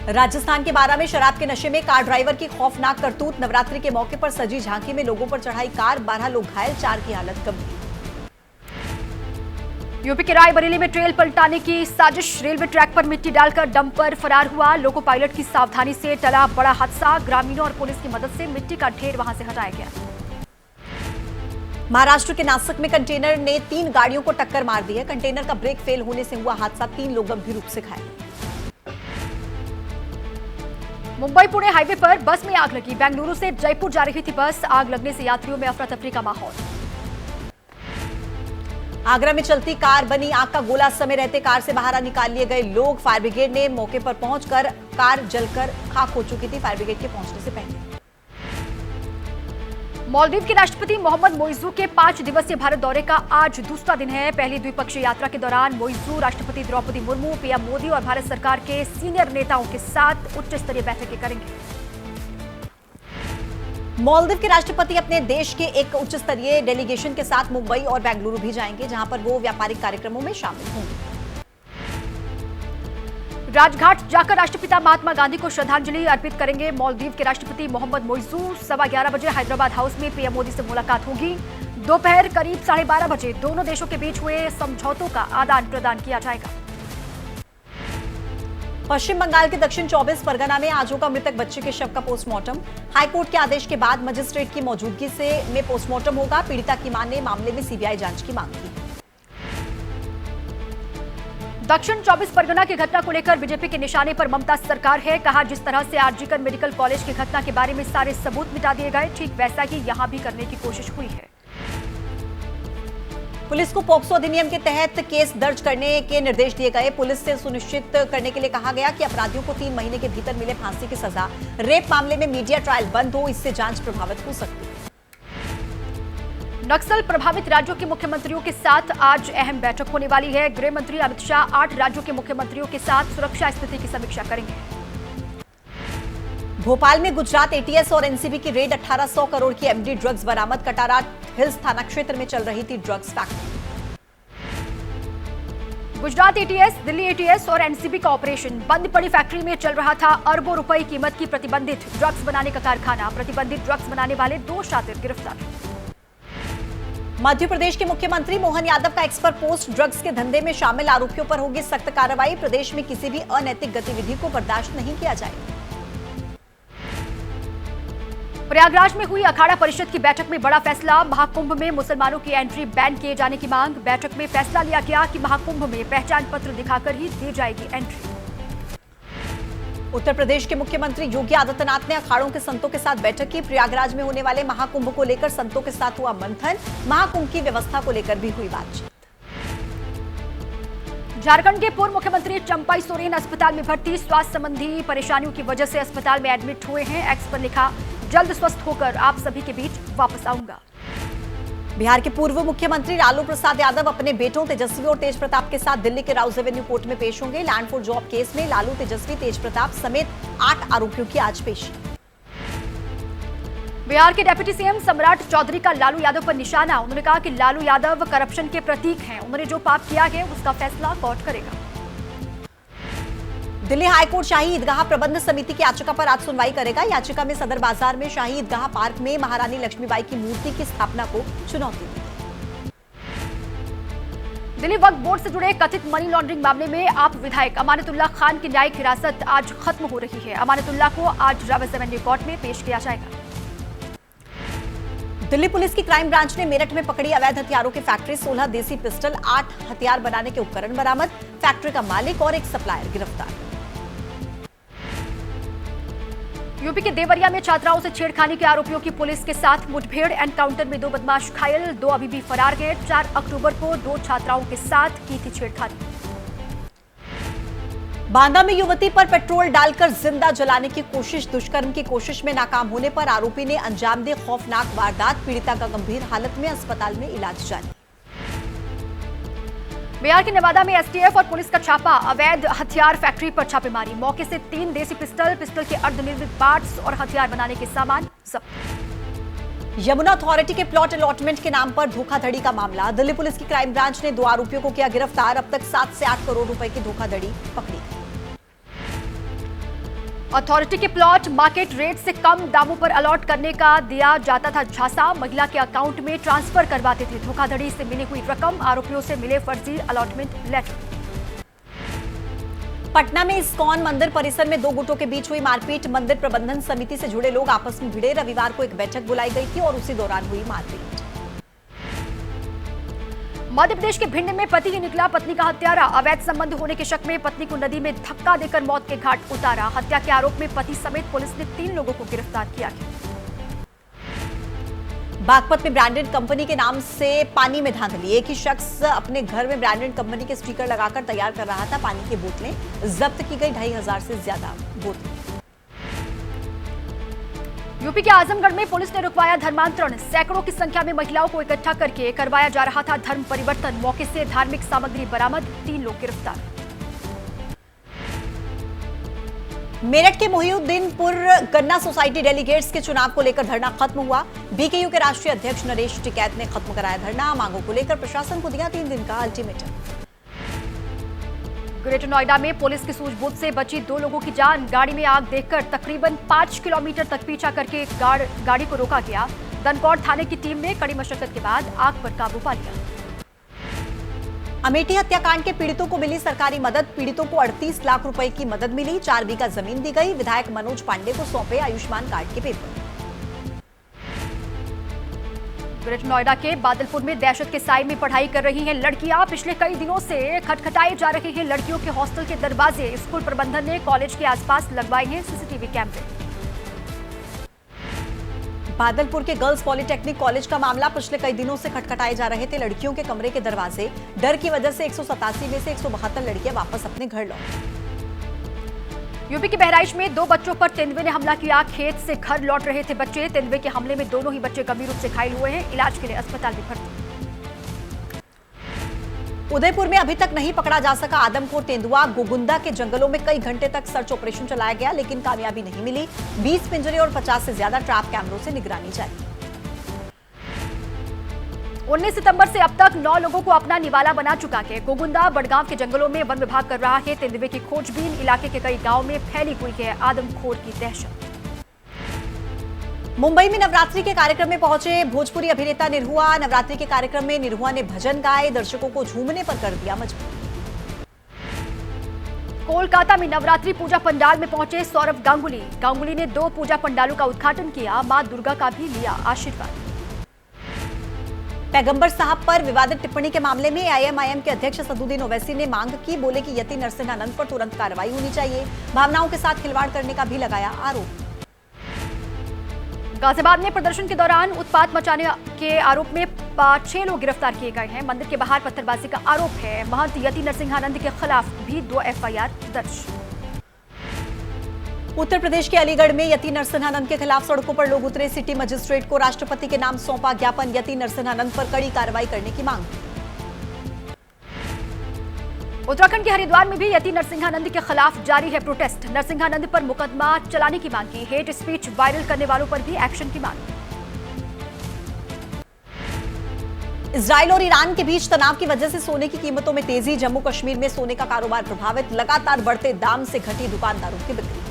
राजस्थान के बारा में शराब के नशे में कार ड्राइवर की खौफनाक करतूत। नवरात्रि के मौके पर सजी झांकी में लोगों पर चढ़ाई कार, 12 लोग घायल, 4 की हालत गंभीर। यूपी के रायबरेली में ट्रेल पलटाने की साजिश। रेलवे ट्रैक पर मिट्टी डालकर डंपर फरार हुआ। लोको पायलट की सावधानी से टला बड़ा हादसा। ग्रामीणों और पुलिस की मदद से मिट्टी का ढेर वहां से हटाया गया। महाराष्ट्र के नासिक में कंटेनर ने 3 गाड़ियों को टक्कर मार दी है। कंटेनर का ब्रेक फेल होने से हुआ हादसा, 3 लोग गंभीर रूप से घायल। मुंबई पुणे हाईवे पर बस में आग लगी। बेंगलुरु से जयपुर जा रही थी बस। आग लगने से यात्रियों में अफरा तफरी का माहौल। आगरा में चलती कार बनी आग का गोला। समय रहते कार से बाहर निकाल लिए गए लोग। फायर ब्रिगेड ने मौके पर पहुंचकर कार जलकर खाक हो चुकी थी फायर ब्रिगेड के पहुंचने से पहले। मालदीव के राष्ट्रपति मोहम्मद मोइजू के 5 दिवसीय भारत दौरे का आज दूसरा दिन है। पहली द्विपक्षीय यात्रा के दौरान मोइजू राष्ट्रपति द्रौपदी मुर्मू, पीएम मोदी और भारत सरकार के सीनियर नेताओं के साथ उच्च स्तरीय बैठकें करेंगे। मालदीव के राष्ट्रपति अपने देश के एक उच्च स्तरीय डेलीगेशन के साथ मुंबई और बेंगलुरु भी जाएंगे, जहां पर वो व्यापारिक कार्यक्रमों में शामिल होंगे। राजघाट जाकर राष्ट्रपिता महात्मा गांधी को श्रद्धांजलि अर्पित करेंगे मालदीव के राष्ट्रपति मोहम्मद मोइजू। 11:15 बजे हैदराबाद हाउस में पीएम मोदी से मुलाकात होगी। दोपहर करीब 12:30 बजे दोनों देशों के बीच हुए समझौतों का आदान प्रदान किया जाएगा। पश्चिम बंगाल के दक्षिण 24 परगना में आज होगा मृतक बच्चे के शव का पोस्टमार्टम। हाईकोर्ट के आदेश के बाद मजिस्ट्रेट की मौजूदगी में पोस्टमार्टम होगा। पीड़िता की मां ने मामले में सीबीआई जांच की मांग की। दक्षिण 24 परगना की घटना को लेकर बीजेपी के निशाने पर ममता सरकार है। कहा, जिस तरह से आरजीकर मेडिकल कॉलेज की घटना के बारे में सारे सबूत मिटा दिए गए, ठीक वैसा ही यहां भी करने की कोशिश हुई है। पुलिस को पोक्सो अधिनियम के तहत केस दर्ज करने के निर्देश दिए गए। पुलिस से सुनिश्चित करने के लिए कहा गया कि अपराधियों को 3 महीने के भीतर मिले फांसी की सजा। रेप मामले में मीडिया ट्रायल बंद हो, इससे जांच प्रभावित हो सकती है। नक्सल प्रभावित राज्यों के मुख्यमंत्रियों के साथ आज अहम बैठक होने वाली है। गृह मंत्री अमित शाह 8 राज्यों के मुख्यमंत्रियों के साथ सुरक्षा स्थिति की समीक्षा करेंगे। भोपाल में गुजरात एटीएस और एनसीबी की रेड। 1800 करोड़ की एमडी ड्रग्स बरामद। कटारा हिल्स थाना क्षेत्र में चल रही थी drugs factory. Gujarat ATS, Delhi ATS और एनसीबी का ऑपरेशन। बंद पड़ी फैक्ट्री में चल रहा था अरबों रुपए कीमत की प्रतिबंधित ड्रग्स बनाने का कारखाना। प्रतिबंधित ड्रग्स बनाने वाले 2 शातिर गिरफ्तार। मध्य प्रदेश के मुख्यमंत्री मोहन यादव का एक्स पर पोस्ट। ड्रग्स के धंधे में शामिल आरोपियों पर होगी सख्त कार्रवाई। प्रदेश में किसी भी अनैतिक गतिविधि को बर्दाश्त नहीं किया जाएगा। प्रयागराज में हुई अखाड़ा परिषद की बैठक में बड़ा फैसला। महाकुंभ में मुसलमानों की एंट्री बैन किए जाने की मांग। बैठक में फैसला लिया गया कि महाकुंभ में पहचान पत्र दिखाकर ही दी जाएगी एंट्री। उत्तर प्रदेश के मुख्यमंत्री योगी आदित्यनाथ ने अखाड़ों के संतों के साथ बैठक की। प्रयागराज में होने वाले महाकुंभ को लेकर संतों के साथ हुआ मंथन। महाकुंभ की व्यवस्था को लेकर भी हुई बातचीत। झारखंड के पूर्व मुख्यमंत्री चंपाई सोरेन अस्पताल में भर्ती। स्वास्थ्य संबंधी परेशानियों की वजह से अस्पताल में एडमिट हुए हैं। एक्स पर लिखा, जल्द स्वस्थ होकर आप सभी के बीच वापस आऊंगा। बिहार के पूर्व मुख्यमंत्री लालू प्रसाद यादव अपने बेटों तेजस्वी और तेज प्रताप के साथ दिल्ली के राउज एवेन्यू कोर्ट में पेश होंगे। लैंड फॉर जॉब केस में लालू, तेजस्वी, तेज प्रताप समेत 8 आरोपियों की आज पेशी। बिहार के डिप्टी सीएम सम्राट चौधरी का लालू यादव पर निशाना। उन्होंने कहा कि लालू यादव करप्शन के प्रतीक हैं। उन्होंने जो पाप किया है उसका फैसला कोर्ट करेगा। दिल्ली हाईकोर्ट शाही ईदगाह प्रबंध समिति की याचिका पर आज सुनवाई करेगा। याचिका में सदर बाजार में शाही ईदगाह पार्क में महारानी लक्ष्मीबाई की मूर्ति की स्थापना को चुनौती दी। दिल्ली वक्फ बोर्ड से जुड़े कथित मनी लॉन्ड्रिंग मामले में आप विधायक अमानतुल्लाह खान की न्यायिक हिरासत आज खत्म हो रही है। अमानतुल्लाह को आज राउज एवेन्यू कोर्ट में पेश किया जाएगा। दिल्ली पुलिस की क्राइम ब्रांच ने मेरठ में पकड़ी अवैध हथियारों की फैक्ट्री। 16 देसी पिस्टल, 8 हथियार बनाने के उपकरण बरामद। फैक्ट्री का मालिक और एक सप्लायर गिरफ्तार। यूपी के देवरिया में छात्राओं से छेड़खानी के आरोपियों की पुलिस के साथ मुठभेड़। एनकाउंटर में 2 बदमाश घायल, 2 अभी भी फरार हैं। 4 अक्टूबर को 2 छात्राओं के साथ की थी छेड़खानी। बांदा में युवती पर पेट्रोल डालकर जिंदा जलाने की कोशिश। दुष्कर्म की कोशिश में नाकाम होने पर आरोपी ने अंजाम दी खौफनाक वारदात। पीड़िता का गंभीर हालत में अस्पताल में इलाज जारी। बिहार के नवादा में एसटीएफ और पुलिस का छापा। अवैध हथियार फैक्ट्री पर छापेमारी। मौके से 3 देसी पिस्टल के अर्धनिर्मित पार्ट्स और हथियार बनाने के सामान जब्त। यमुना अथॉरिटी के प्लॉट अलॉटमेंट के नाम पर धोखाधड़ी का मामला। दिल्ली पुलिस की क्राइम ब्रांच ने 2 आरोपियों को किया गिरफ्तार। अब तक 7 से 8 करोड़ रुपए की धोखाधड़ी पकड़ी। अथॉरिटी के प्लॉट मार्केट रेट से कम दामों पर अलॉट करने का दिया जाता था झांसा। महिला के अकाउंट में ट्रांसफर करवाते थे। धोखाधड़ी से मिली हुई रकम, आरोपियों से मिले फर्जी अलॉटमेंट लेटर। पटना में इस्कॉन मंदिर परिसर में दो गुटों के बीच हुई मारपीट। मंदिर प्रबंधन समिति से जुड़े लोग आपस में भिड़े। रविवार को एक बैठक बुलाई गई थी और उसी दौरान हुई मारपीट। मध्य प्रदेश के भिंड में पति ही निकला पत्नी का हत्यारा। अवैध संबंध होने के शक में पत्नी को नदी में धक्का देकर मौत के घाट उतारा। हत्या के आरोप में पति समेत पुलिस ने 3 लोगों को गिरफ्तार किया है। बागपत में ब्रांडेड कंपनी के नाम से पानी में धांधली। एक ही शख्स अपने घर में ब्रांडेड कंपनी के स्टिकर लगाकर तैयार कर रहा था पानी की बोतलें। जब्त की गई 2500 से ज्यादा बोतलें। यूपी के आजमगढ़ में पुलिस ने रुकवाया धर्मांतरण। सैकड़ों की संख्या में महिलाओं को इकट्ठा करके करवाया जा रहा था धर्म परिवर्तन। मौके से धार्मिक सामग्री बरामद, 3 लोग गिरफ्तार। मेरठ के मोहिउद्दीनपुर गन्ना सोसाइटी डेलीगेट्स के चुनाव को लेकर धरना खत्म हुआ। बीकेयू के राष्ट्रीय अध्यक्ष नरेश टिकैत ने खत्म कराया धरना। मांगों को लेकर प्रशासन को दिया 3 दिन का अल्टीमेटम। ग्रेटर नोएडा में पुलिस की सूझबूझ से बची 2 लोगों की जान। गाड़ी में आग देखकर तकरीबन 5 किलोमीटर तक पीछा करके गाड़ी को रोका गया। दनकौर थाने की टीम ने कड़ी मशक्कत के बाद आग पर काबू पा लिया। अमेठी हत्याकांड के पीड़ितों को मिली सरकारी मदद। पीड़ितों को 38 लाख रुपए की मदद मिली। 4 बीघा जमीन दी गई। विधायक मनोज पांडे को सौंपे आयुष्मान कार्ड के पेपर। ग्रेटर नोएडा के बादलपुर में दहशत के साए में पढ़ाई कर रही हैं लड़कियां। पिछले कई दिनों से खटखटाए जा रहे हैं लड़कियों के हॉस्टल के दरवाजे। स्कूल प्रबंधन ने कॉलेज के आसपास लगवाए हैं सीसीटीवी कैमरे। बादलपुर के गर्ल्स पॉलिटेक्निक कॉलेज का मामला। पिछले कई दिनों से खटखटाए जा रहे थे लड़कियों के कमरे के दरवाजे। डर की वजह से 187 में से 172 लड़कियां वापस अपने घर लौटी। यूपी के बहराइच में 2 बच्चों पर तेंदुए ने हमला किया। खेत से घर लौट रहे थे बच्चे। तेंदुए के हमले में दोनों ही बच्चे गंभीर रूप से घायल हुए हैं। इलाज के लिए अस्पताल में भर्ती। उदयपुर में अभी तक नहीं पकड़ा जा सका आदमखोर तेंदुआ। गोगुंदा के जंगलों में कई घंटे तक सर्च ऑपरेशन चलाया गया लेकिन कामयाबी नहीं मिली। 20 पिंजरे और 50 से ज्यादा ट्रैप कैमरों से निगरानी जारी। 19 सितंबर से अब तक 9 लोगों को अपना निवाला बना चुका है। गोगुंदा बड़गांव के जंगलों में वन विभाग कर रहा है तेंदुए की खोजबीन। इलाके के कई गांवों में फैली हुई है आदमखोर की दहशत। मुंबई में नवरात्रि के कार्यक्रम में पहुंचे भोजपुरी अभिनेता निरहुआ। नवरात्रि के कार्यक्रम में निरहुआ ने भजन गाए। दर्शकों को झूमने पर कर दिया मजबूर। कोलकाता में नवरात्रि पूजा पंडाल में पहुंचे सौरव गांगुली। गांगुली ने 2 पूजा पंडालों का उद्घाटन किया। मां दुर्गा का भी लिया आशीर्वाद। पैगंबर साहब पर विवादित टिप्पणी के मामले में आईएमआईएम के अध्यक्ष सदुद्दीन ओवैसी ने मांग की। बोले कि यति नरसिम्हानंद पर तुरंत कार्रवाई होनी चाहिए। भावनाओं के साथ खिलवाड़ करने का भी लगाया आरोप। गाजियाबाद में प्रदर्शन के दौरान उत्पात मचाने के आरोप में 6 लोग गिरफ्तार किए गए हैं। मंदिर के बाहर पत्थरबाजी का आरोप है। महंत यति नरसिम्हानंद के खिलाफ भी 2 एफआईआर दर्ज। उत्तर प्रदेश के अलीगढ़ में यति नरसिम्हानंद के खिलाफ सड़कों पर लोग उतरे। सिटी मजिस्ट्रेट को राष्ट्रपति के नाम सौंपा ज्ञापन। यति नरसिम्हानंद पर कड़ी कार्रवाई करने की मांग। उत्तराखंड के हरिद्वार में भी यति नरसिम्हानंद के खिलाफ जारी है प्रोटेस्ट। नरसिम्हानंद पर मुकदमा चलाने की मांग की। हेट स्पीच वायरल करने वालों पर भी एक्शन की मांग। इजराइल और ईरान के बीच तनाव की वजह से सोने की कीमतों में तेजी। जम्मू कश्मीर में सोने का कारोबार प्रभावित। लगातार बढ़ते दाम से घटी दुकानदारों की बिक्री।